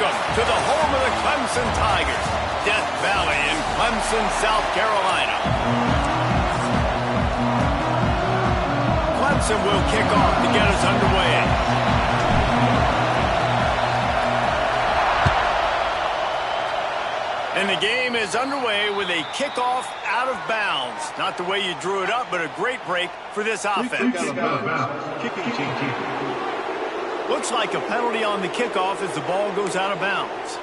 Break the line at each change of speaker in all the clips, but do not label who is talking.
Welcome to the home of the Clemson Tigers, Death Valley in Clemson, South Carolina. Clemson will kick off to get us underway. And the game is underway with a kickoff out of bounds. Not the way you drew it up, but a great break for this offense. Looks like a penalty on the kickoff as the ball goes out of bounds.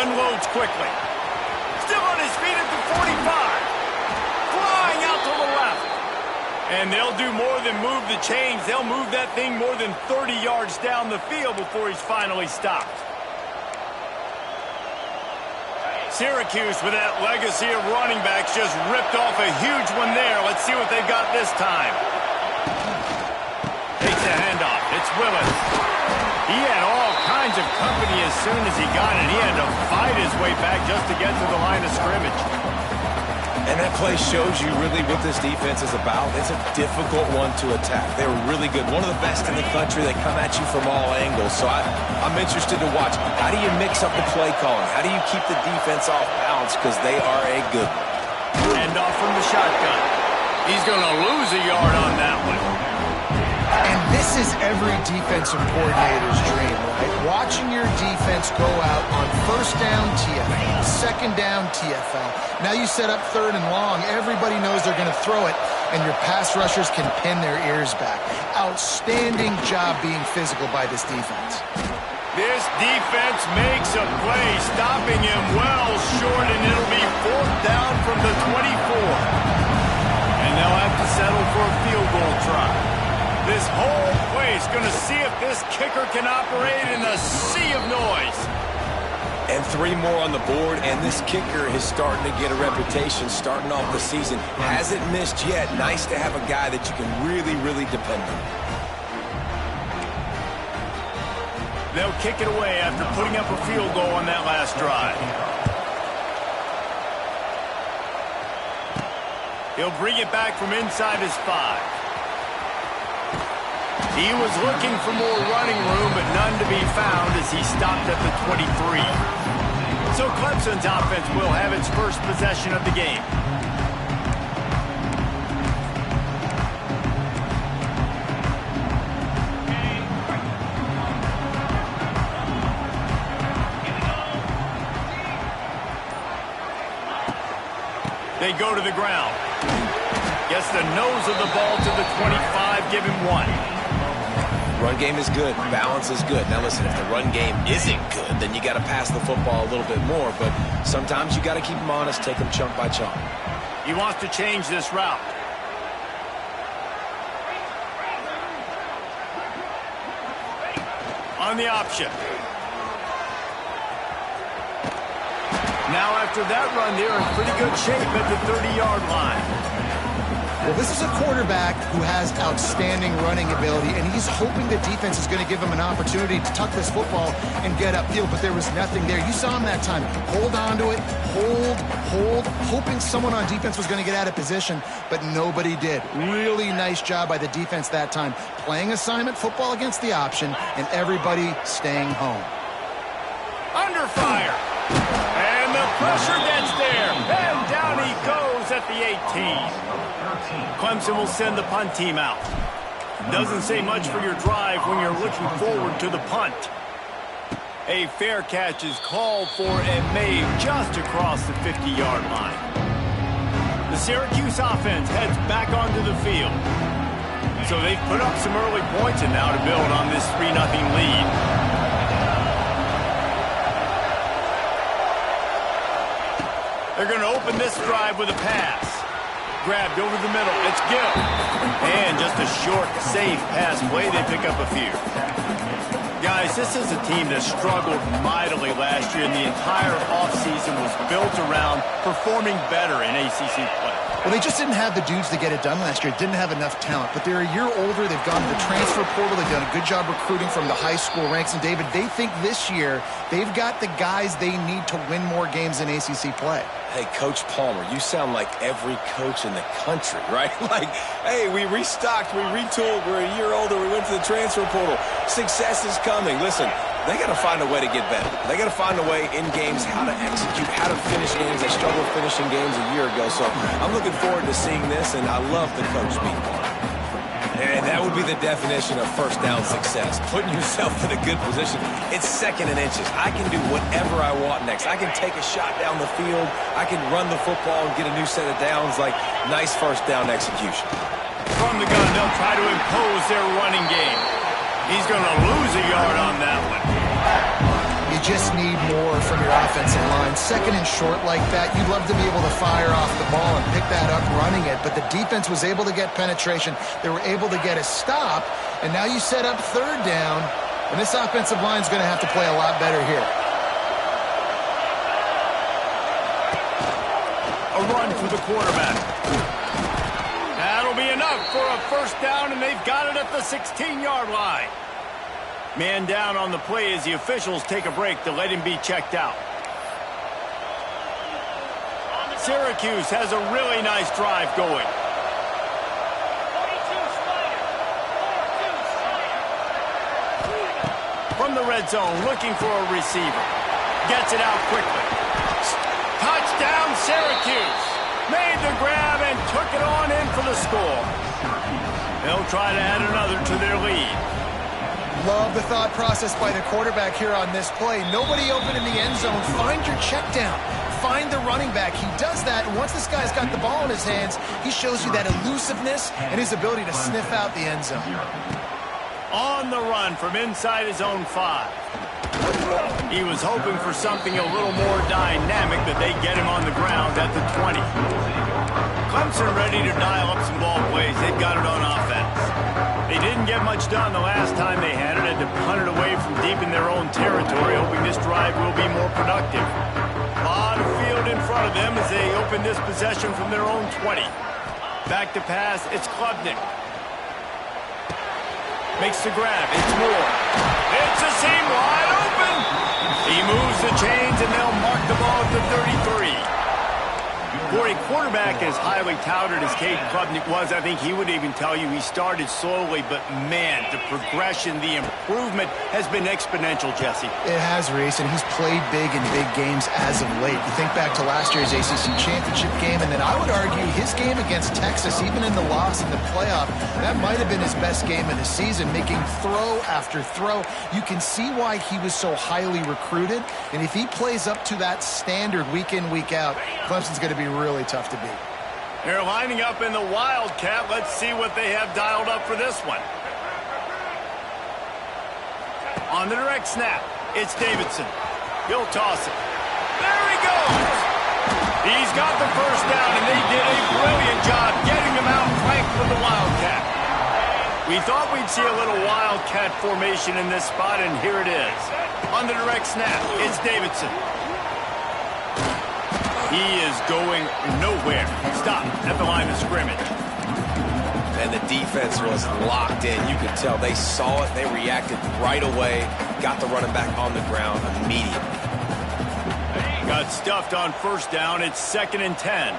Unloads quickly. Still on his feet at the 45. Flying out to the left. And they'll do more than move the chains. They'll move that thing more than 30 yards down the field before he's finally stopped. Syracuse, with that legacy of running backs, just ripped off a huge one there. Let's see what they've got this time. Takes a handoff. It's Willis. He had all kinds of company as soon as he got it. He had to fight his way back just to get to the line of scrimmage.
And that play shows you really what this defense is about. It's a difficult one to attack. They're really good. One of the best in the country. They come at you from all angles. So I'm interested to watch. How do you mix up the play calling? How do you keep the defense off balance? Because they are a good one.
And off from the shotgun. He's going to lose a yard on that one.
And this is every defensive coordinator's dream, right? Watching your defense go out on first down TFL, second down TFL. Now you set up third and long. Everybody knows they're going to throw it, and your pass rushers can pin their ears back. Outstanding job being physical by this defense.
This defense makes a play, stopping him well short, and it'll be fourth down from the 24. And they'll have to settle for a field goal try. This whole play is going to see if this kicker can operate in a sea of noise.
And 3 more on the board, and this kicker is starting to get a reputation starting off the season. Hasn't missed yet. Nice to have a guy that you can really, really depend on.
They'll kick it away after putting up a field goal on that last drive. He'll bring it back from inside his 5. He was looking for more running room, but none to be found as he stopped at the 23. So Clemson's offense will have its first possession of the game. They go to the ground. Gets the nose of the ball to the 25, give him 1.
Run game is good. Balance is good. Now listen, if the run game isn't good, then you got to pass the football a little bit more. But sometimes you got to keep them honest, take them chunk by chunk.
He wants to change this route. On the option. Now after that run, they're in pretty good shape at the 30-yard line.
Well, this is a quarterback who has outstanding running ability, and he's hoping the defense is going to give him an opportunity to tuck this football and get upfield, but there was nothing there. You saw him that time. Hold on to it, hold, hoping someone on defense was going to get out of position, but nobody did. Really nice job by the defense that time. Playing assignment football against the option, and everybody staying home.
Under fire. And the pressure gets there. And down he goes at the 18. Clemson will send the punt team out. Doesn't say much for your drive when you're looking forward to the punt. A fair catch is called for and made just across the 50-yard line. The Syracuse offense heads back onto the field. So they've put up some early points and now to build on this 3-0 lead. They're going to open this drive with a pass. Grabbed over the middle. It's Gill. And just a short, safe pass play. They pick up a few. Guys, this is a team that struggled mightily last year, and the entire offseason was built around performing better in ACC play.
Well, they just didn't have the dudes to get it done last year. Didn't have enough talent. But they're a year older. They've gone to the transfer portal. They've done a good job recruiting from the high school ranks. And, David, they think this year they've got the guys they need to win more games in ACC play.
Hey, Coach Palmer, you sound like every coach in the country, right? Like, hey, we restocked, we retooled, we're a year older, we went to the transfer portal. Success is coming. Listen, they got to find a way to get better. They got to find a way in games how to execute, how to finish games. They struggled finishing games a year ago. So I'm looking forward to seeing this, and I love the coach being part. And that would be the definition of first down success. Putting yourself in a good position. It's second and inches. I can do whatever I want next. I can take a shot down the field. I can run the football and get a new set of downs. Like, nice first down execution.
From the gun, they'll try to impose their running game. He's going to lose a yard on that one.
You just need more from your offensive line. Second and short like that, you'd love to be able to fire off the ball and pick that up running it, but the defense was able to get penetration. They were able to get a stop, and now you set up third down, and this offensive line is going to have to play a lot better here.
A run for the quarterback. That'll be enough for a first down, and they've got it at the 16-yard line. Man down on the play as the officials take a break to let him be checked out. Syracuse has a really nice drive going. From the red zone, looking for a receiver. Gets it out quickly. Touchdown, Syracuse. Made the grab and took it on in for the score. They'll try to add another to their lead.
Love the thought process by the quarterback here on this play. Nobody open in the end zone. Find your check down. Find the running back. He does that, and once this guy's got the ball in his hands, he shows you that elusiveness and his ability to sniff out the end zone.
On the run from inside his own 5. He was hoping for something a little more dynamic, but they get him on the ground at the 20. Clemson ready to dial up some ball plays. They've got it on offense. They didn't get much done the last time they had it, to punt it away from deep in their own territory, hoping this drive will be more productive. A lot of field in front of them as they open this possession from their own 20. Back to pass, it's Klubnik. Makes the grab, it's Moore. It's a seam wide open. He moves the chains and they'll mark the ball at the 33. For a quarterback as highly touted as Cade Klubnik was, I think he would even tell you he started slowly, but man, the progression, the improvement has been exponential, Jesse.
It has, Reese, and he's played big in big games as of late. You think back to last year's ACC championship game, and then I would argue his game against Texas, even in the loss in the playoff, that might have been his best game of the season, making throw after throw. You can see why he was so highly recruited, and if he plays up to that standard week in, week out, Clemson's going to be really tough to beat.
They're lining up in the Wildcat. Let's see what they have dialed up for this one. On the direct snap, it's Davidson. He'll toss it. There he goes. He's got the first down, and they did a brilliant job getting him out flanked with the Wildcat. We thought we'd see a little Wildcat formation in this spot, and here it is. On the direct snap, it's Davidson. He is going nowhere. Stop at the line of scrimmage.
And the defense was locked in. You could tell they saw it. They reacted right away. Got the running back on the ground immediately.
Got stuffed on first down. It's 2nd and 10.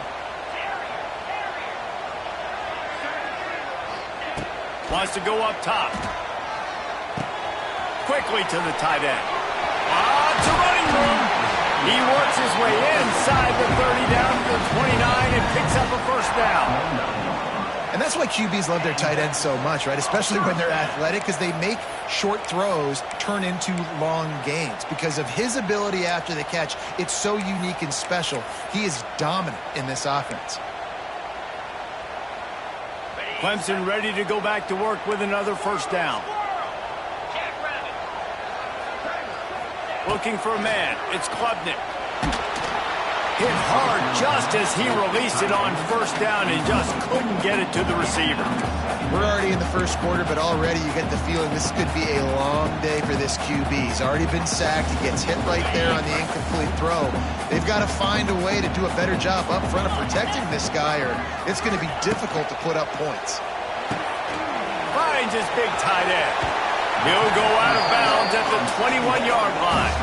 Wants to go up top. Quickly to the tight end. It's a running room. He works his way inside the 30 down to the 29 and picks up a first down.
And that's why QBs love their tight ends so much, right? Especially when they're athletic, because they make short throws turn into long gains. Because of his ability after the catch, it's so unique and special. He is dominant in this offense.
Clemson ready to go back to work with another first down. Looking for a man. It's Klubnik. Hit hard just as he released it on first down and just couldn't get it to the receiver.
We're already in the first quarter, but already you get the feeling this could be a long day for this QB. He's already been sacked. He gets hit right there on the incomplete throw. They've got to find a way to do a better job up front of protecting this guy, or it's going to be difficult to put up points.
Finds his big tight end. He'll go out of bounds at the 21-yard line.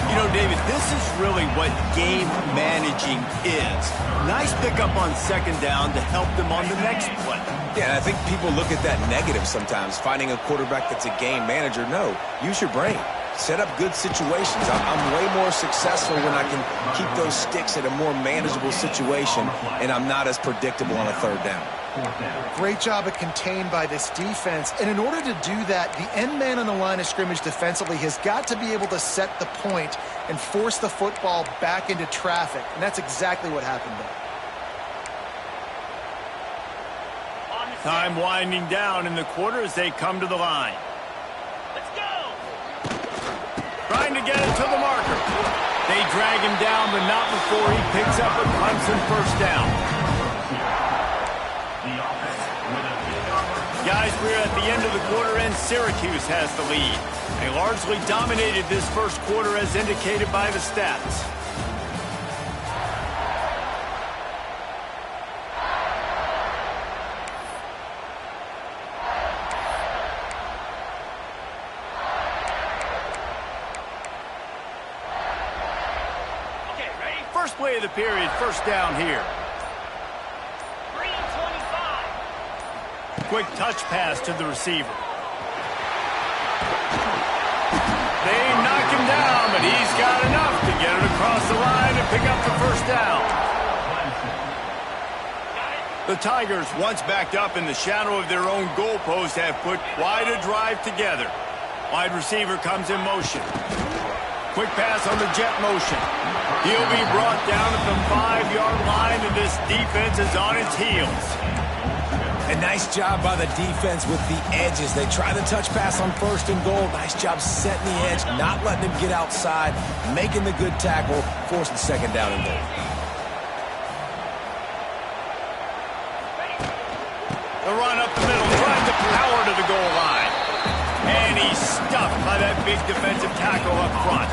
You know, David, this is really what game managing is. Nice pickup on second down to help them on the next play.
Yeah, and I think people look at that negative sometimes, finding a quarterback that's a game manager. No, use your brain. Set up good situations. I'm way more successful when I can keep those sticks at a more manageable situation, and I'm not as predictable on a third down.
Great job at contained by this defense. And in order to do that, the end man on the line of scrimmage defensively has got to be able to set the point and force the football back into traffic. And that's exactly what happened there.
Time winding down in the quarter as they come to the line.
Let's go!
Trying to get it to the marker. They drag him down, but not before he picks up a Clemson first down. Guys, we're at the end of the quarter, and Syracuse has the lead. They largely dominated this first quarter as indicated by the stats.
Okay, ready?
First play of the period, first down here.
3:25.
Quick touch pass to the receiver. They knock him down, but he's got enough to get it across the line and pick up the first down. The Tigers, once backed up in the shadow of their own goalpost, have put quite a drive together. Wide receiver comes in motion. Quick pass on the jet motion. He'll be brought down at the 5-yard line, and this defense is on its heels.
A nice job by the defense with the edges. They try the touch pass on first and goal. Nice job setting the edge, not letting him get outside, making the good tackle, forcing second down and goal.
The run up the middle, trying to power to the goal line. And he's stuffed by that big defensive tackle up front.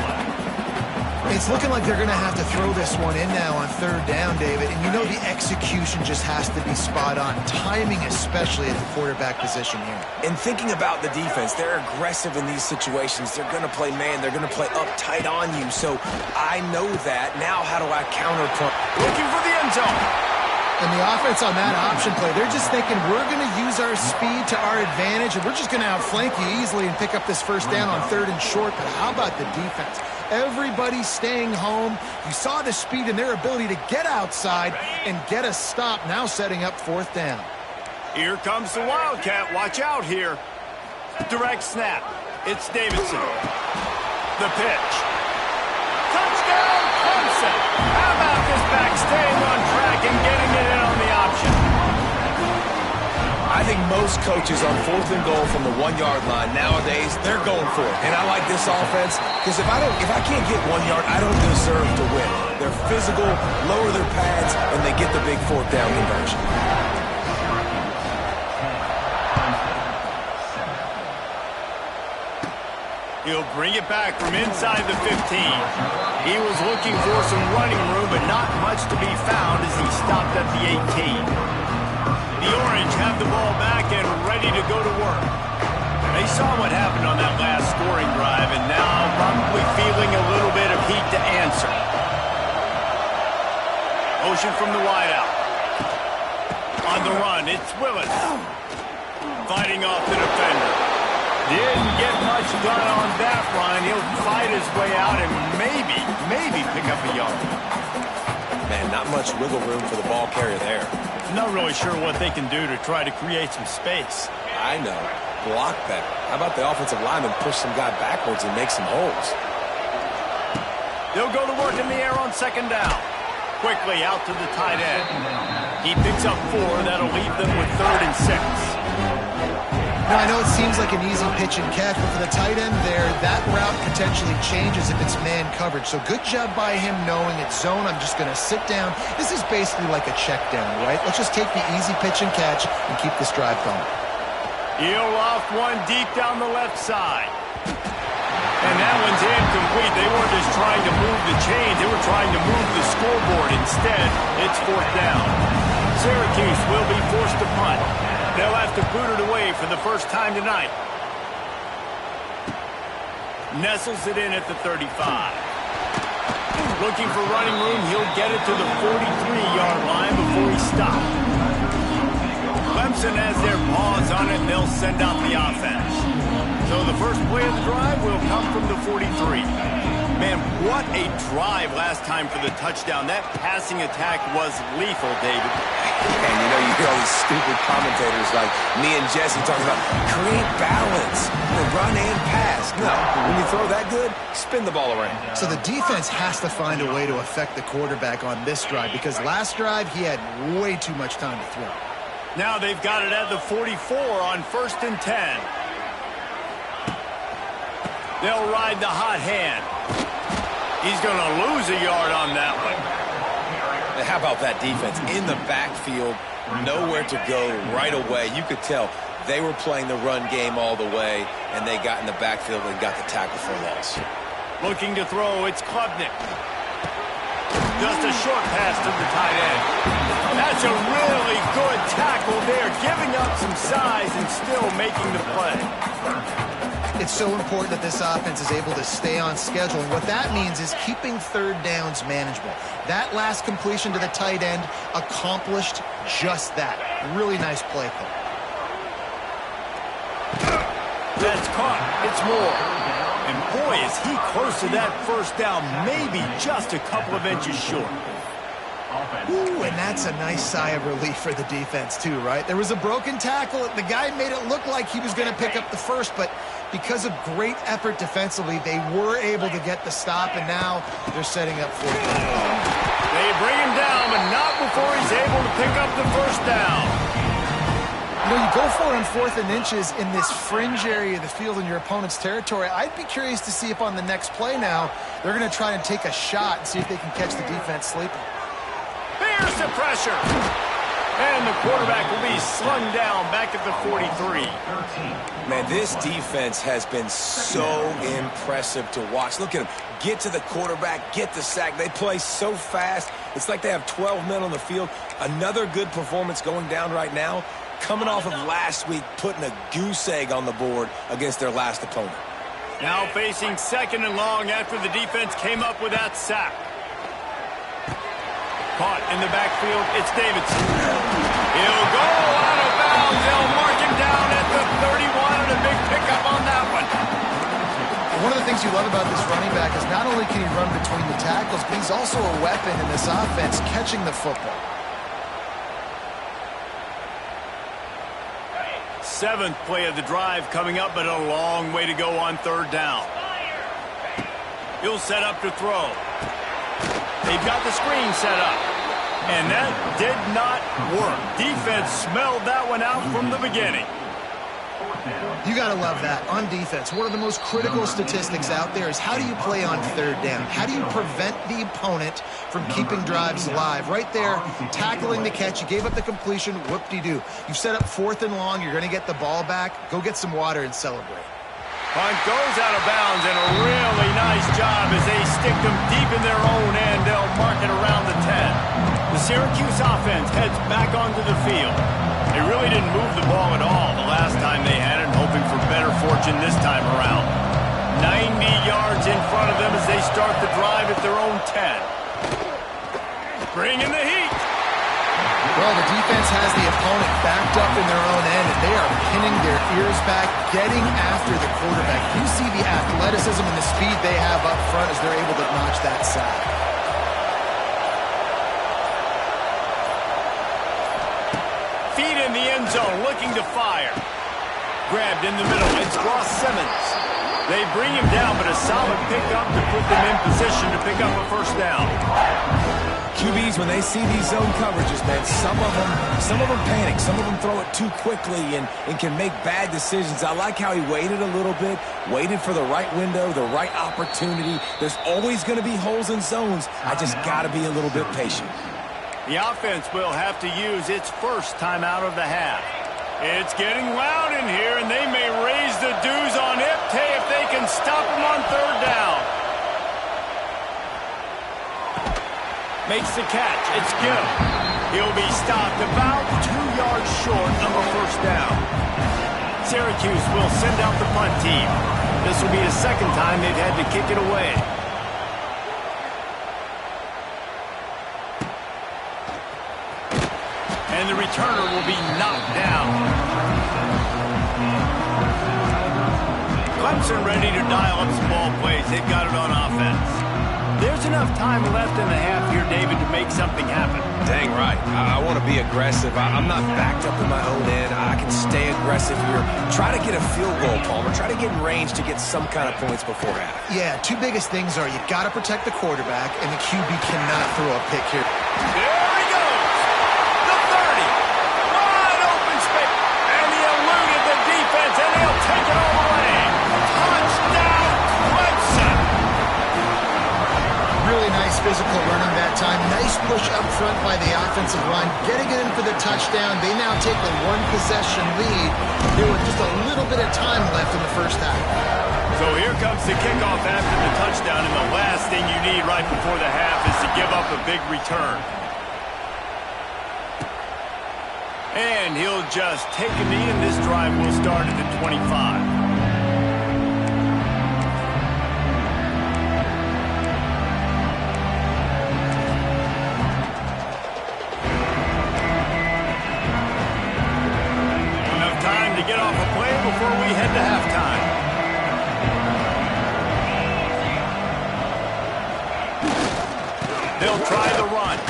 It's looking like they're going to have to throw this one in now on third down, David. And you know the execution just has to be spot on. Timing especially at the quarterback position here.
And thinking about the defense, they're aggressive in these situations. They're going to play man. They're going to play up tight on you. So I know that. Now how do I counterpunch?
Looking for the end zone.
And the offense on that option play, they're just thinking we're going to use our speed to our advantage, and we're just going to outflank you easily and pick up this first down on third and short. But how about the defense? Everybody's staying home. You saw the speed and their ability to get outside and get a stop, now setting up fourth down.
Here comes the Wildcat. Watch out here. Direct snap. It's Davidson. The pitch. Touchdown, Clemson. How about this back staying on track and getting it in on the option?
I think most coaches on fourth and goal from the 1-yard line nowadays, they're going for it. And I like this offense because if I can't get 1 yard, I don't deserve to win. They're physical, lower their pads, and they get the big fourth down conversion.
He'll bring it back from inside the 15. He was looking for some running room, but not much to be found as he stopped at the 18. The Orange have the ball back and ready to go to work. They saw what happened on that last scoring drive, and now probably feeling a little bit of heat to answer. Motion from the wideout. On the run, it's Willis. Fighting off the defender. Didn't get much done on that run. He'll fight his way out and maybe pick up a yard.
Man, not much wiggle room for the ball carrier there.
Not really sure what they can do to try to create some space.
I know. Block better. How about the offensive lineman push some guy backwards and make some holes?
They'll go to work in the air on second down. Quickly out to the tight end. He picks up 4. That'll leave them with 3rd and 6.
Now, I know it seems like an easy pitch and catch, but for the tight end there, that route potentially changes if it's man coverage. So good job by him knowing it's zone. I'm just going to sit down. This is basically like a check down, right? Let's just take the easy pitch and catch and keep this drive going.
He'll loft one deep down the left side. And that one's incomplete. They weren't just trying to move the chains. They were trying to move the scoreboard. Instead, it's fourth down. Syracuse will be forced to punt. They'll have to boot it away for the first time tonight. Nestles it in at the 35. Looking for running room. He'll get it to the 43-yard line before he stops. Clemson has their paws on it. They'll send out the offense. So the first play of the drive will come from the 43. Man, what a drive last time for the touchdown. That passing attack was lethal, David.
And you know, you hear all these stupid commentators like me and Jesse talking about create balance, run and pass. No, when you throw that good, spin the ball around.
So the defense has to find a way to affect the quarterback on this drive because last drive he had way too much time to throw.
Now they've got it at the 44 on 1st and 10. They'll ride the hot hand. He's going to lose a yard on that one.
How about that defense in the backfield, nowhere to go right away. You could tell they were playing the run game all the way, and they got in the backfield and got the tackle for a loss.
Looking to throw, it's Klubnik. Just a short pass to the tight end. That's a really good tackle there, giving up some size and still making the play.
It's so important that this offense is able to stay on schedule. And what that means is keeping third downs manageable. That last completion to the tight end accomplished just that. Really nice play call.
That's caught. It's Moore. And boy, is he close to that first down, maybe just a couple of inches short.
Ooh, and that's a nice sigh of relief for the defense too, right? There was a broken tackle. The guy made it look like he was going to pick up the first, but because of great effort defensively, they were able to get the stop, and now they're setting up for it.
They bring him down, but not before he's able to pick up the first down.
You know, you go for it on 4th and inches in this fringe area of the field in your opponent's territory. I'd be curious to see if on the next play now, they're going to try and take a shot and see if they can catch the defense sleeping.
There's the pressure. And the quarterback will be slung down back at the 43.
Man, this defense has been so impressive to watch. Look at them. Get to the quarterback, get the sack. They play so fast. It's like they have 12 men on the field. Another good performance going down right now. Coming off of last week, putting a goose egg on the board against their last opponent.
Now facing 2nd and long after the defense came up with that sack. Caught in the backfield, it's Davidson. He'll go out of bounds. They'll mark him down at the 31, and a big pickup on that one.
One of the things you love about this running back is not only can he run between the tackles, but he's also a weapon in this offense, catching the football.
7th play of the drive coming up, but a long way to go on 3rd down. He'll set up to throw. They've got the screen set up. And that did not work. Defense smelled that one out from the beginning.
You got to love that. On defense, one of the most critical statistics out there is how do you play on 3rd down? How do you prevent the opponent from keeping drives alive? Right there, tackling the catch. You gave up the completion. Whoop-de-doo. You've set up 4th and long. You're going to get the ball back. Go get some water and celebrate.
Punt goes out of bounds, and a really nice job as they stick them deep in their own end. They'll mark it around the 10. The Syracuse offense heads back onto the field. They really didn't move the ball at all the last time they had it, hoping for better fortune this time around. 90 yards in front of them as they start the drive at their own 10. Bring in the heat.
Well, the defense has the opponent backed up in their own end, and they are pinning their ears back, getting after the quarterback. You see the athleticism and the speed they have up front as they're able to notch that sack.
Feet in the end zone, looking to fire. Grabbed in the middle, it's Ross Simmons. They bring him down, but a solid pickup to put them in position to pick up a first down.
QBs, when they see these zone coverages, man, some of them panic. Some of them throw it too quickly and can make bad decisions. I like how he waited a little bit, waited for the right window, the right opportunity. There's always going to be holes in zones. I just got to be a little bit patient.
The offense will have to use its first timeout of the half. It's getting loud in here, and they may raise the dues on Ipte if they can stop him on third down. Makes the catch. It's good. He'll be stopped about 2 yards short of a first down. Syracuse will send out the punt team. This will be the second time they've had to kick it away. And the returner will be knocked down. Clemson ready to dial up some ball plays. They've got it on offense. There's enough time left in the half here, David, to make something happen.
Dang right. I want to be aggressive. I'm not backed up in my own end. I can stay aggressive here. Try to get a field goal, Palmer. Try to get in range to get some kind of points before half.
Yeah, two biggest things are you got to protect the quarterback, and the QB cannot throw a pick here.
There he goes. The 30. Wide open space. And he eluded the defense, and he'll take it all the way. Touchdown, Clemson.
Really nice physical running that time. Nice push up front by the offensive line. Getting it in for the touchdown. They now take a one-possession lead. There was just a little bit of time left in the first half.
So here comes the kickoff after the touchdown, and the last thing you need right before the half is to give up a big return. And he'll just take a knee, and this drive will start at the 25. Get off a play before we head to halftime. They'll try the run.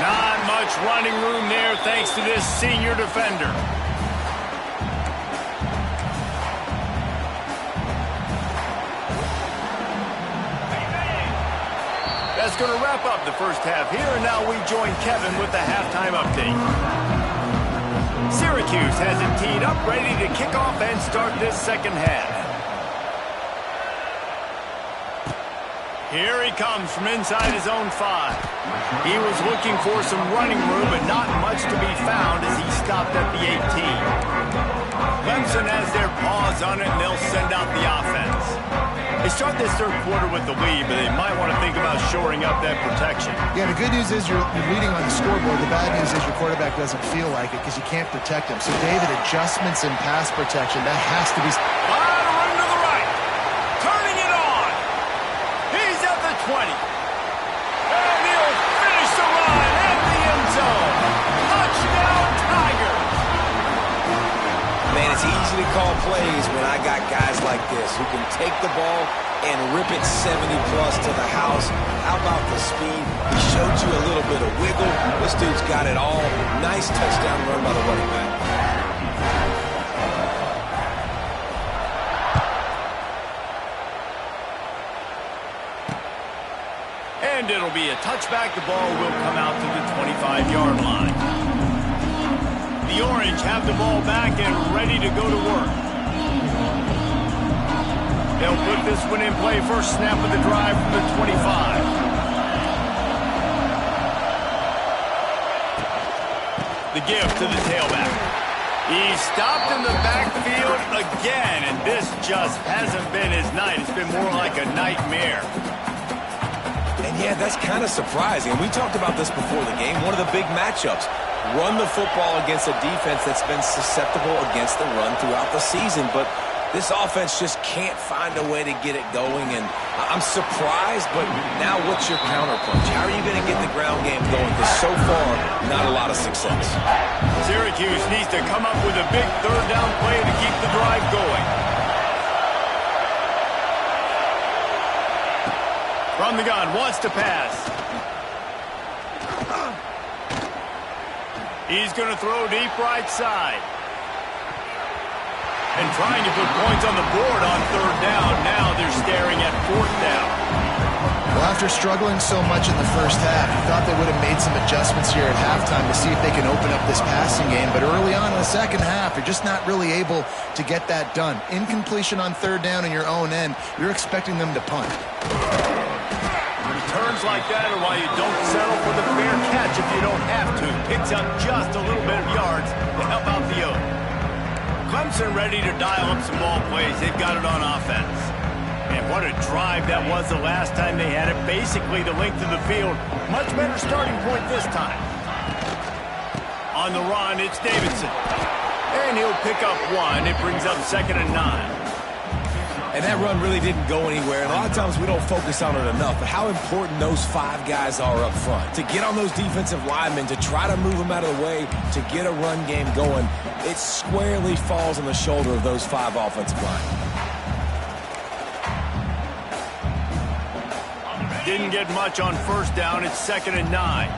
Not much running room there thanks to this senior defender. That's going to wrap up the first half here, and now we join Kevin with the halftime update. Syracuse has it teed up, ready to kick off and start this second half. Here he comes from inside his own 5. He was looking for some running room, but not much to be found as he stopped at the 18. Clemson has their paws on it, and they'll send out the offense. They start this third quarter with the lead, but they might want to think about shoring up that protection.
Yeah, the good news is you're leading on the scoreboard. The bad news is your quarterback doesn't feel like it because you can't protect him. So, David, adjustments in pass protection, that has to be...
On a run to the right. Turning it on. He's at the 20. And he'll finish the run in the end zone. Touchdown, Tigers.
Man, it's easy to call plays when I got guys like this who can take the ball and rip it 70-plus to the house. How about the speed? He showed you a little bit of wiggle. This dude's got it all. Nice touchdown run by the running back.
And it'll be a touchback. The ball will come out to the 25-yard line. The Orange have the ball back and ready to go to work. They'll put this one in play. First snap of the drive from the 25. The give to the tailback. He's stopped in the backfield again, and this just hasn't been his night. It's been more like a nightmare.
And yeah, that's kind of surprising. We talked about this before the game. One of the big matchups. Run the football against a defense that's been susceptible against the run throughout the season. But this offense just can't find a way to get it going. And I'm surprised, but now what's your counterpunch? How are you going to get the ground game going? Because so far, not a lot of success.
Syracuse needs to come up with a big third down play to keep the drive going. From the gun, wants to pass. He's going to throw deep right side. And trying to put points on the board on third down. Now they're staring at fourth down.
Well, after struggling so much in the first half, you thought they would have made some adjustments here at halftime to see if they can open up this passing game. But early on in the second half, you're just not really able to get that done. Incompletion on third down in your own end, you're expecting them to punt.
Returns like that are why you don't settle for the fair catch if you don't have to. Picks up just a little bit of yards to help out the Oak. Clemson ready to dial up some ball plays. They've got it on offense. And what a drive that was the last time they had it. Basically the length of the field. Much better starting point this time. On the run, it's Davidson. And he'll pick up one. It brings up 2nd and 9.
And that run really didn't go anywhere. And a lot of times we don't focus on it enough, but how important those 5 guys are up front. To get on those defensive linemen, to try to move them out of the way, to get a run game going, it squarely falls on the shoulder of those 5 offensive linemen.
Didn't get much on first down. It's 2nd and 9.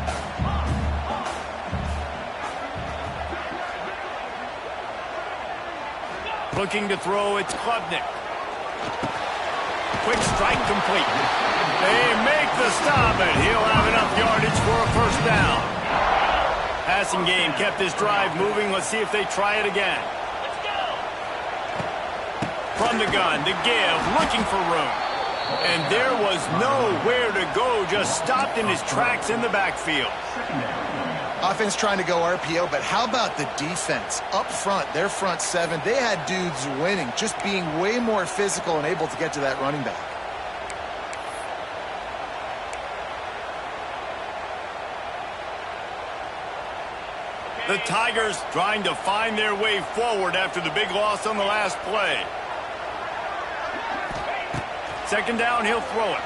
Looking to throw, it's Klubnik. Quick strike complete. They make the stop, and he'll have enough yardage for a first down. Passing game kept his drive moving. Let's see if they try it again.
Let's go.
From the gun, the give, looking for room. And there was nowhere to go, just stopped in his tracks in the backfield.
Offense trying to go RPO, but how about the defense? Up front, their front 7, they had dudes winning, just being way more physical and able to get to that running back.
The Tigers trying to find their way forward after the big loss on the last play. 2nd down, he'll throw it.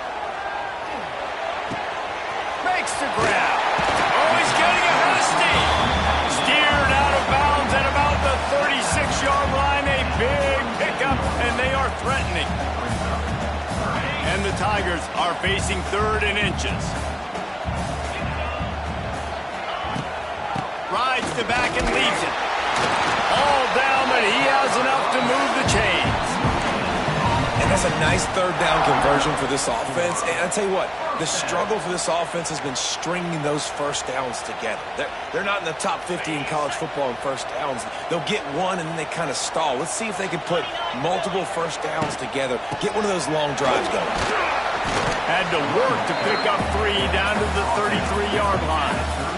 Makes the grab. Oh, he's getting ahead of steam. Steered out of bounds at about the 36-yard line. A big pickup, and they are threatening. And the Tigers are facing 3rd and inches. Rides the back and leaves it. All down, but he has enough to move the chains.
And that's a nice 3rd down conversion for this offense. And I tell you what, the struggle for this offense has been stringing those first downs together. They're not in the top 50 in college football in first downs. They'll get one and then they kind of stall. Let's see if they can put multiple first downs together. Get one of those long drives going.
Had to work to pick up 3 down to the 33-yard line.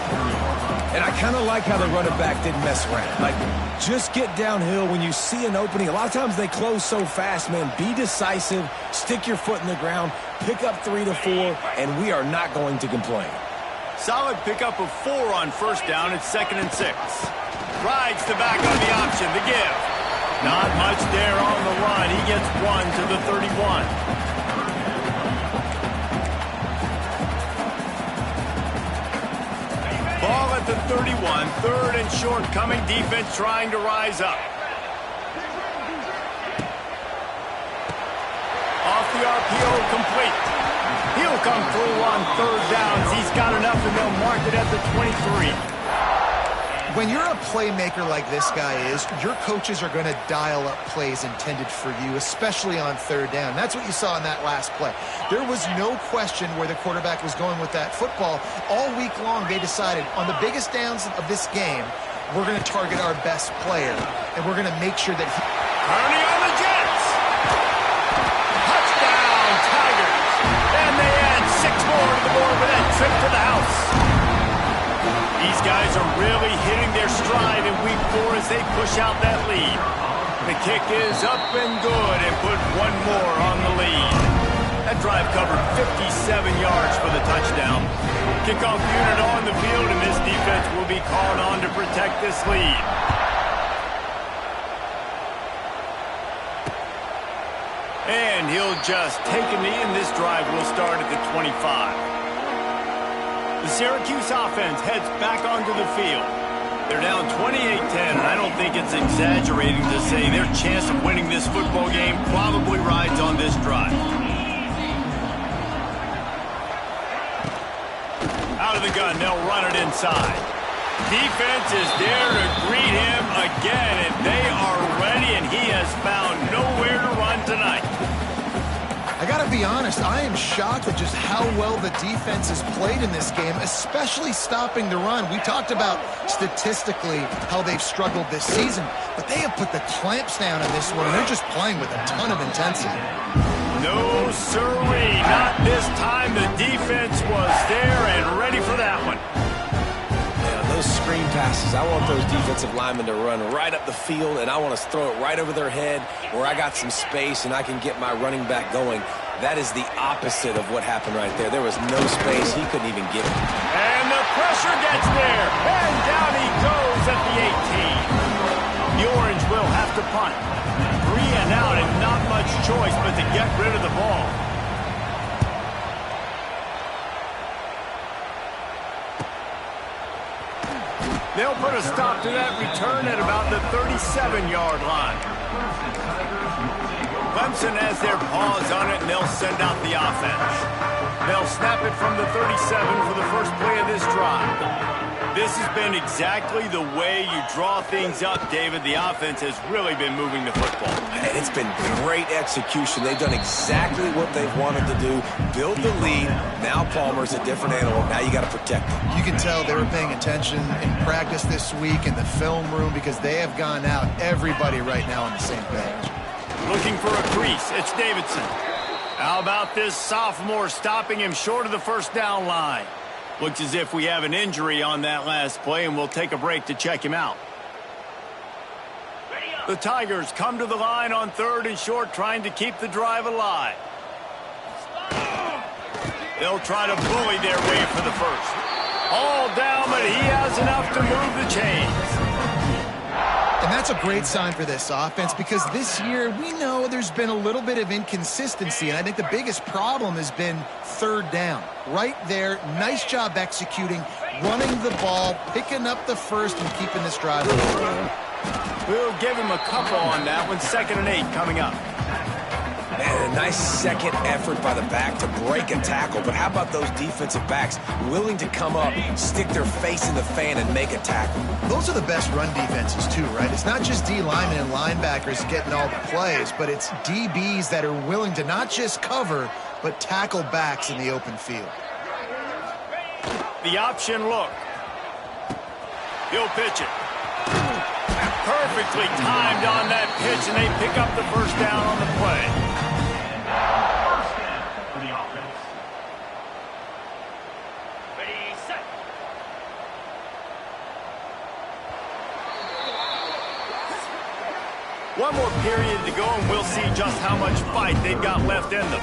And I kind of like how the running back didn't mess around. Like, just get downhill when you see an opening. A lot of times they close so fast, man. Be decisive, stick your foot in the ground, pick up 3 to 4, and we are not going to complain.
Solid pickup of 4 on first down. It's 2nd and 6. Rides the back on the option, the give. Not much there on the run. He gets 1 to the 31. Ball at the 31, 3rd and short coming. Defense trying to rise up. Off the RPO, complete. He'll come through on 3rd downs. He's got enough, and they'll mark it at the 23.
When you're a playmaker like this guy is, your coaches are going to dial up plays intended for you, especially on 3rd down. That's what you saw in that last play. There was no question where the quarterback was going with that football. All week long, they decided on the biggest downs of this game, we're going to target our best player, and we're going to make sure that he...
Turning on the Jets. Touchdown, Tigers. And they add 6 more to the board with that trip to the house. These guys are really hitting their stride in week 4 as they push out that lead. The kick is up and good and put 1 more on the lead. That drive covered 57 yards for the touchdown. Kickoff unit on the field, and this defense will be called on to protect this lead. And he'll just take a knee, and this drive will start at the 25. The Syracuse offense heads back onto the field. They're down 28-10, and I don't think it's exaggerating to say their chance of winning this football game probably rides on this drive. Out of the gun, they'll run it inside. Defense is there to greet him again, and they are ready, and he has found nowhere to run tonight.
I got to be honest, I am shocked at just how well the defense has played in this game, especially stopping the run. We talked about statistically how they've struggled this season, but they have put the clamps down in this one, and they're just playing with a ton of intensity.
No, sirree, not this time. The defense was there and ready for that one.
Those screen passes, I want those defensive linemen to run right up the field, and I want to throw it right over their head where I got some space and I can get my running back going. That is the opposite of what happened right there. There was no space. He couldn't even get it.
And the pressure gets there, and down he goes at the 18. The Orange will have to punt. 3 and out, and not much choice but to get rid of the ball. They'll put a stop to that return at about the 37-yard line. Clemson has their paws on it, and they'll send out the offense. They'll snap it from the 37 for the first play of this drive. This has been exactly the way you draw things up, David. The offense has really been moving the football.
And it's been great execution. They've done exactly what they've wanted to do. Build the lead. Now Palmer's a different animal. Now you got to protect him.
You can tell they were paying attention in practice this week in the film room because they have gone out, everybody right now on the same page.
Looking for a crease. It's Davidson. How about this sophomore stopping him short of the first down line? Looks as if we have an injury on that last play, and we'll take a break to check him out. The Tigers come to the line on 3rd and short, trying to keep the drive alive. They'll try to bully their way for the first. All down, but he has enough to move the chains.
And that's a great sign for this offense because this year we know there's been a little bit of inconsistency, and I think the biggest problem has been 3rd down. Right there, nice job executing, running the ball, picking up the first, and keeping this drive alive.
We'll give him a couple on that one. 2nd and 8 coming up.
And a nice second effort by the back to break a tackle. But how about those defensive backs willing to come up, stick their face in the fan, and make a tackle?
Those are the best run defenses too, right? It's not just D linemen and linebackers getting all the plays, but it's DBs that are willing to not just cover, but tackle backs in the open field.
The option look. He'll pitch it. Perfectly timed on that pitch, and they pick up the first down on the play.
First down for the offense. Ready, set.
One more period to go, and we'll see just how much fight they've got left in them.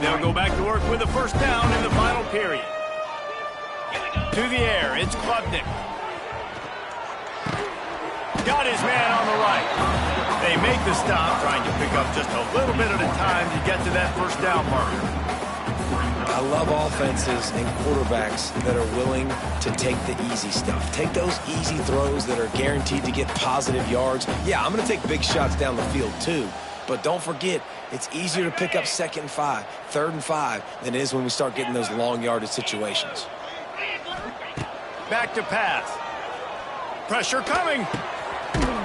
They'll go back to work with a first down in the final period. To the air, it's Klubnik. Got his man on the right. They make the stop, trying to pick up just a little bit at a time to get to that first down marker.
I love offenses and quarterbacks that are willing to take the easy stuff. Take those easy throws that are guaranteed to get positive yards. Yeah, I'm going to take big shots down the field too. But don't forget, it's easier to pick up 2nd and 5, 3rd and 5 than it is when we start getting those long yardage situations.
Back to pass. Pressure coming.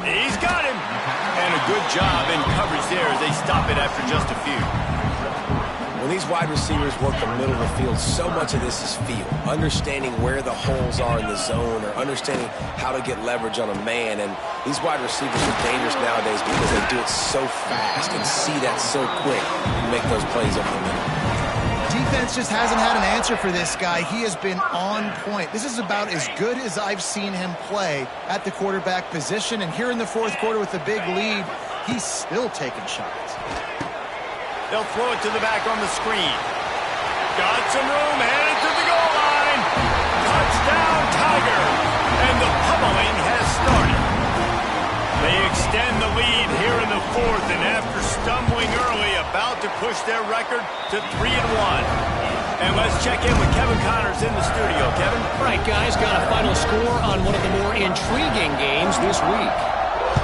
He's got him. And a good job in coverage there as they stop it after just a few.
When these wide receivers work the middle of the field, so much of this is feel. Understanding where the holes are in the zone or understanding how to get leverage on a man. And these wide receivers are dangerous nowadays because they do it so fast and see that so quick and make those plays over the middle.
Defense just hasn't had an answer for this guy. He has been on point. This is about as good as I've seen him play at the quarterback position. And here in the 4th quarter with the big lead, he's still taking shots.
They'll throw it to the back on the screen. Got some room, headed to the goal line. Touchdown, Tiger. And the pummeling has started. They extend the lead here in the 4th, and after stumbling early, about to push their record to 3-1. And let's check in with Kevin Connors in the studio. Kevin?
All right, guys, got a final score on one of the more intriguing games this week.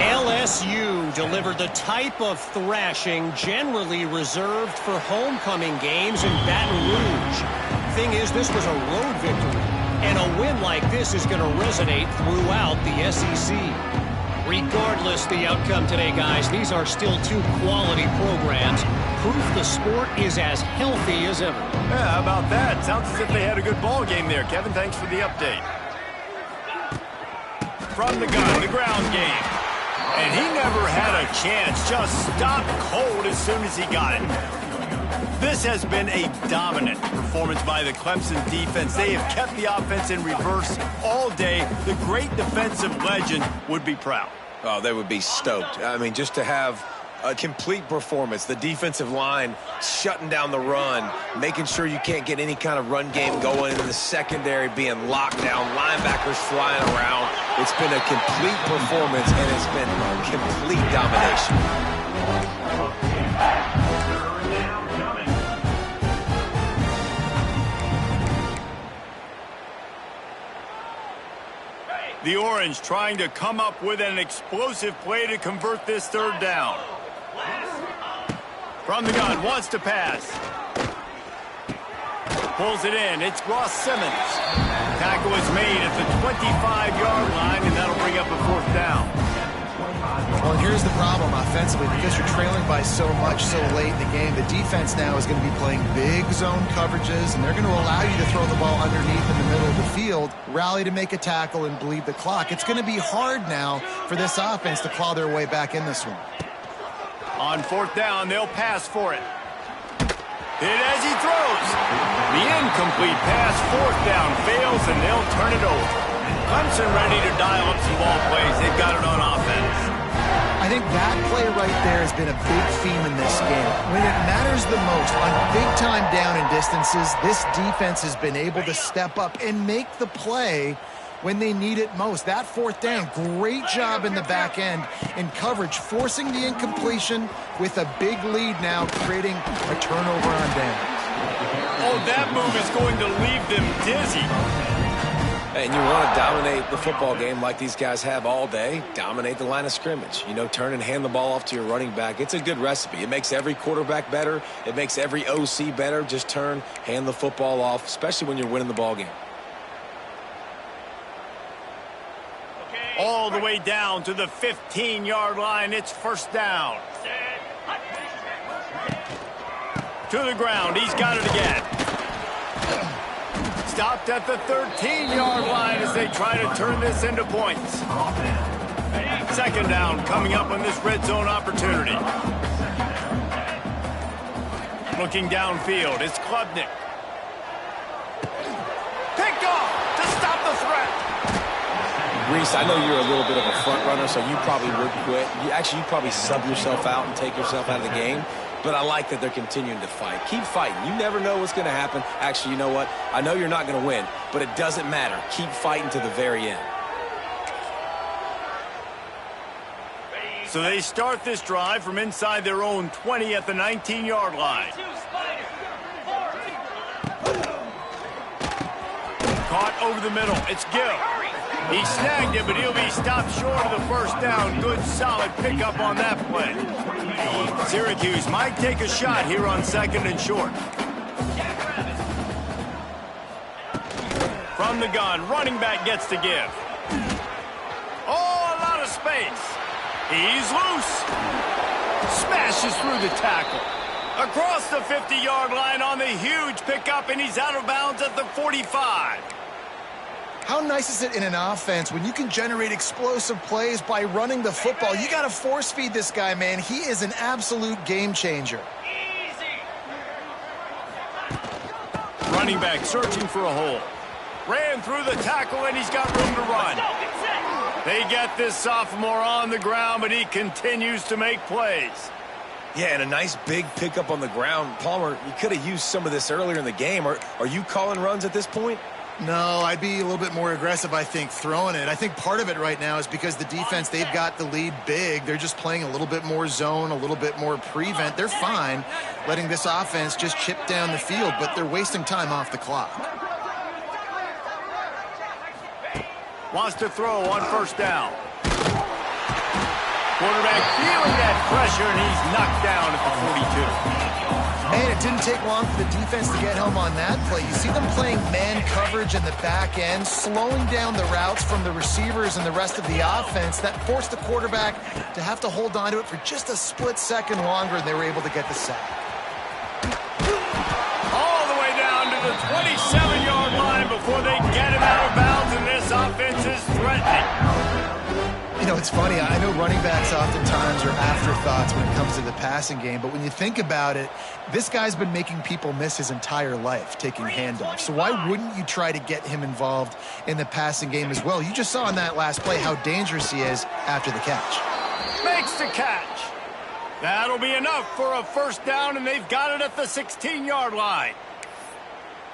LSU delivered the type of thrashing generally reserved for homecoming games in Baton Rouge. Thing is, this was a road victory. And a win like this is going to resonate throughout the SEC. Regardless the outcome today, guys, these are still two quality programs. Proof the sport is as healthy as ever.
Yeah, how about that? Sounds as if they had a good ball game there. Kevin, thanks for the update. From the gun, the ground game. And he never had a chance. Just stopped cold as soon as he got it. This has been a dominant performance by the Clemson defense. They have kept the offense in reverse all day. The great defensive legend would be proud.
Oh, they would be stoked. I mean, just to have a complete performance. The defensive line shutting down the run, making sure you can't get any kind of run game going, in the secondary being locked down, linebackers flying around. It's been a complete performance, and it's been complete domination.
The Orange trying to come up with an explosive play to convert this third down. From the gun, wants to pass. Pulls it in. It's Ross Simmons. Tackle is made at the 25-yard line, and that'll bring up a fourth down.
Well, and here's the problem offensively. Because you're trailing by so much so late in the game, the defense now is going to be playing big zone coverages, and they're going to allow you to throw the ball underneath in the middle of the field, rally to make a tackle, and bleed the clock. It's going to be hard now for this offense to claw their way back in this one.
On fourth down, they'll pass for it. Hit as he throws. The incomplete pass, fourth down, fails, and they'll turn it over. Clemson ready to dial up some ball plays. They've got it on offense.
I think that play right there has been a big theme in this game. When it matters the most, on big-time down and distances, this defense has been able to step up and make the play when they need it most. That fourth down, great job in the back end in coverage, forcing the incompletion with a big lead now, creating a turnover on downs.
Oh, that move is going to leave them dizzy.
And you want to dominate the football game like these guys have all day, dominate the line of scrimmage. You know, turn and hand the ball off to your running back. It's a good recipe. It makes every quarterback better. It makes every OC better. Just turn, hand the football off, especially when you're winning the ball game.
All the way down to the 15-yard line. It's first down. To the ground. He's got it again. Stopped at the 13-yard line as they try to turn this into points. Second down coming up on this red zone opportunity. Looking downfield, it's Klubnik. Picked off to stop the threat.
Reese, I know you're a little bit of a front runner, so you probably would quit. You probably sub yourself out and take yourself out of the game. But I like that they're continuing to fight. Keep fighting. You never know what's going to happen. Actually, you know what? I know you're not going to win, but it doesn't matter. Keep fighting to the very end.
So they start this drive from inside their own 20 at the 19-yard line. Caught over the middle. It's Gill. He snagged it, but he'll be stopped short of the first down. Good, solid pickup on that play. Syracuse might take a shot here on second and short. From the gun, running back gets to give. Oh, a lot of space. He's loose. Smashes through the tackle. Across the 50-yard line on the huge pickup, and he's out of bounds at the 45.
How nice is it in an offense when you can generate explosive plays by running the football? You got to force feed this guy, man. He is an absolute game changer.
Running back searching for a hole. Ran through the tackle, and he's got room to run. They get this sophomore on the ground, but he continues to make plays.
Yeah, and a nice big pickup on the ground. Palmer, you could have used some of this earlier in the game. Are you calling runs at this point?
No, I'd be a little bit more aggressive, I think, throwing it. I think part of it right now is because the defense, they've got the lead big. They're just playing a little bit more zone, a little bit more prevent. They're fine letting this offense just chip down the field, but they're wasting time off the clock.
Wants to throw on first down. Quarterback feeling that pressure, and he's knocked down at the 42.
Man, it didn't take long for the defense to get home on that play. You see them playing man coverage in the back end, slowing down the routes from the receivers and the rest of the offense. That forced the quarterback to have to hold on to it for just a split second longer, and they were able to get the sack.
All the way down to the 27-yard line before they get him out of bounds, and this offense is threatening.
You know, it's funny. I know running backs oftentimes are afterthoughts when it comes to the passing game, but when you think about it, this guy's been making people miss his entire life taking handoffs. So why wouldn't you try to get him involved in the passing game as well? You just saw in that last play how dangerous he is after the catch.
Makes the catch. That'll be enough for a first down, and they've got it at the 16-yard line.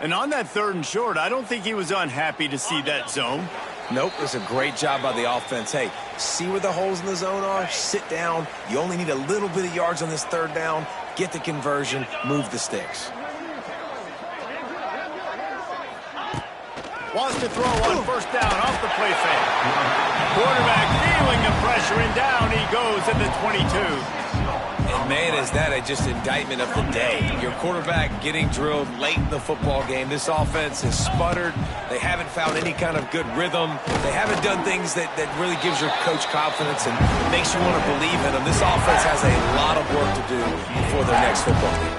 And on that 3rd and short, I don't think he was unhappy to see that zone.
Nope, it was a great job by the offense. Hey, see where the holes in the zone are? Sit down. You only need a little bit of yards on this 3rd down. Get the conversion. Move the sticks.
Wants to throw on first down off the play fake. Quarterback feeling the pressure, and down he goes at the 22.
And man, is that just indictment of the day. Your quarterback getting drilled late in the football game. This offense has sputtered. They haven't found any kind of good rhythm. They haven't done things that really gives your coach confidence and makes you want to believe in them. This offense has a lot of work to do before their next football game.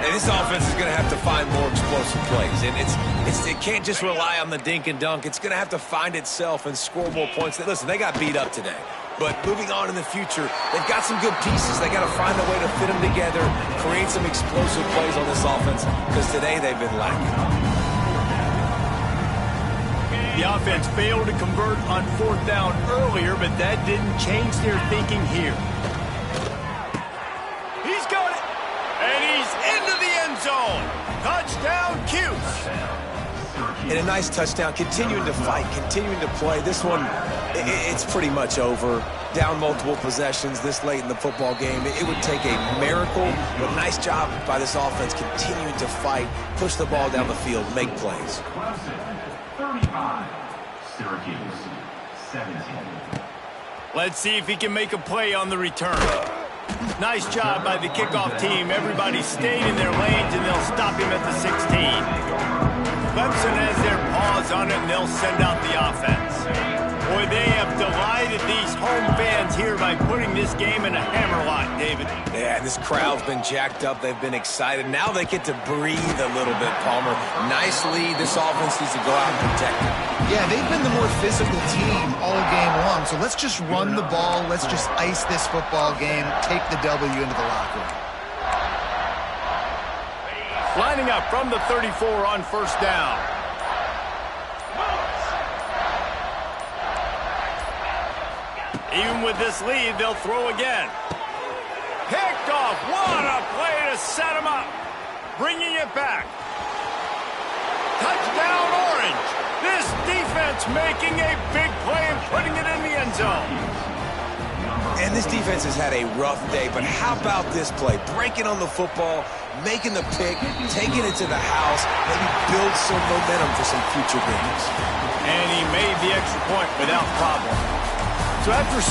And this offense is going to have to find more explosive plays. And it can't just rely on the dink and dunk. It's going to have to find itself and score more points. Listen, they got beat up today. But moving on in the future, they've got some good pieces. They got to find a way to fit them together, create some explosive plays on this offense, because today they've been lacking.
The offense failed to convert on 4th down earlier, but that didn't change their thinking here. He's got it, and he's into the end zone. Touchdown, Cuse.
And a nice touchdown, continuing to fight, continuing to play. This one, it's pretty much over. Down multiple possessions this late in the football game. It would take a miracle, but nice job by this offense continuing to fight, push the ball down the field, make plays.
Clemson, 35. Syracuse, 17.
Let's see if he can make a play on the return. Nice job by the kickoff team. Everybody stayed in their lanes, and they'll stop him at the 16. Clemson has their paws on it, and they'll send out the offense. Boy, they have delighted these home fans here by putting this game in a hammerlock, David.
Yeah, this crowd's been jacked up. They've been excited. Now they get to breathe a little bit, Palmer. Nice lead. This offense needs to go out and protect it. Yeah,
they've been the more physical team all game long, so let's just run the ball. Let's just ice this football game, take the W into the locker room.
Lining up from the 34 on first down. Even with this lead, they'll throw again. Picked off. What a play to set him up. Bringing it back. Touchdown, Orange. This defense making a big play and putting it in the end zone.
And this defense has had a rough day, but how about this play? Breaking on the football, making the pick, taking it to the house, maybe build some momentum for some future games.
And he made the extra point without problem. So after